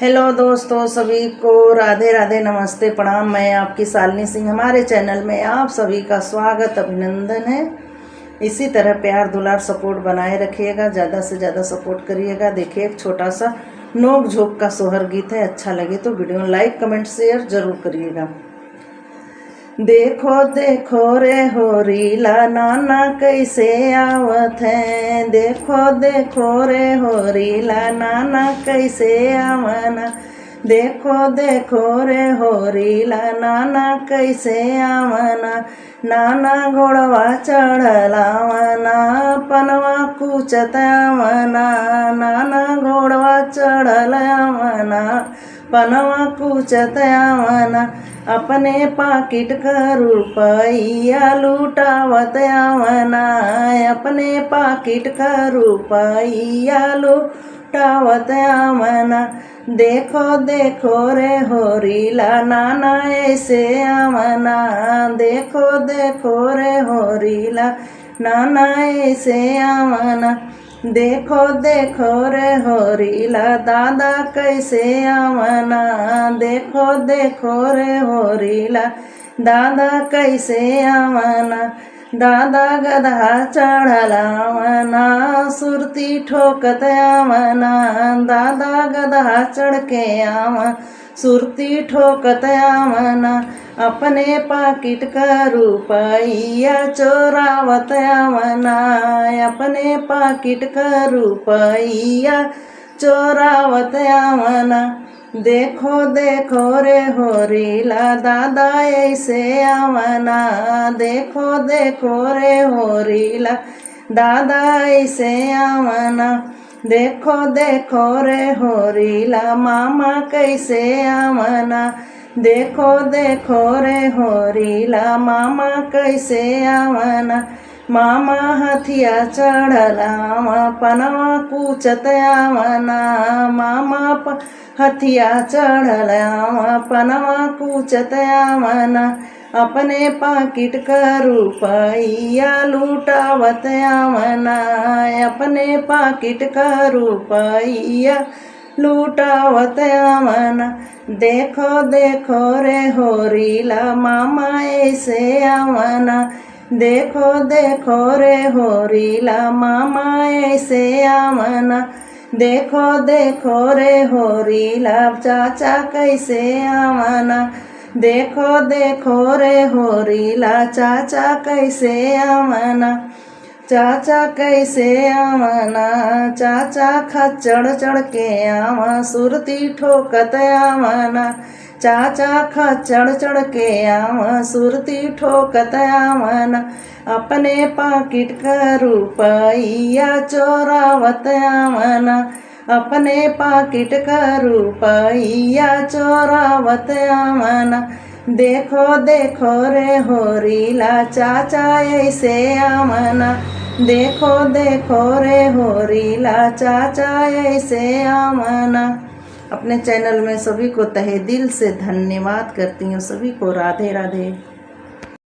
Hello दोस्तों, सभी को राधे राधे, नमस्ते, प्रणाम। मैं आपकी शालिनी सिंह। हमारे चैनल में आप सभी का स्वागत, अभिनंदन है। इसी तरह प्यार दुलार सपोर्ट बनाए रखिएगा, ज़्यादा से ज़्यादा सपोर्ट करिएगा। देखिए, एक छोटा सा नोक झोंक का सोहर गीत है। अच्छा लगे तो वीडियो लाइक कमेंट शेयर जरूर करिएगा। देखो देखो रे होरीला नाना कैसे आवत है, देखो देखो रे होरीला नाना कैसे आवना, देखो देखो रे होरीला नाना कैसे आवना। नाना घोड़वा चढ़लावना, पनवा कूचत आवना, नाना घोड़वा चढ़लावना, पनवा कूचत आवना। अपने पाकिट का रुपया लूटावत आवना, अपने पाकिट का रुपया लूटावत आवना। देखो देखो रे होरीला नाना ऐसे आवना, देखो देखो रे होरीला नाना ऐसे आवना। देखो देखो रे होरीला दादा कैसे आवना, देखो देखो रे होरीला दादा कैसे आवना। दादा गधा चढ़लावना, सुरती ठोकत आवना, दादा गधा चढ़ के आवा, सुरती ठोकत आवना। अपने पाकिट का रुपया चोरावत आवना, अपने पाकिट का रुपया चोरावत आवना। देखो देखो रे होरीला दादा ऐसे आवना, देखो देखो रे होरीला दादा ऐसे आवना। देखो देखो रे होरीला मामा कैसे आवना, देखो देखो रे होरीला मामा कैसे आवना। मामा हथिया चढ़लावा, पनवा कूचत आवना, मामा हथिया चढ़लावा, पनवा कूचत आवना। अपने पाकिट का रुपया लूटावत आवना, अपने पाकिट का रुपया लूटावत आवना। देखो देखो रे होरीला मामा ऐसे आवना, देखो देखो रे होरीला मामा ऐसे आवना। देखो देखो रे होरीला चाचा कैसे आवना, देखो देखो रे होरीला चाचा कैसे आवना। चाचा कैसे आवना, चाचा खच्चड़ चढ़ के आवा, सुरती ठोकत आवना, चाचा खच्चड़ चढ़ के आवा, सुरती ठोकत आवना। अपने पाकिट का रुपया चोरावत आवना, अपने पाकिट का रुपया चोरावत आवना। देखो देखो रे होरीला चाचा ऐसे आवना, देखो देखो रे होरीला चाचा ऐसे आवना। अपने चैनल में सभी को तहे दिल से धन्यवाद करती हूँ। सभी को राधे राधे।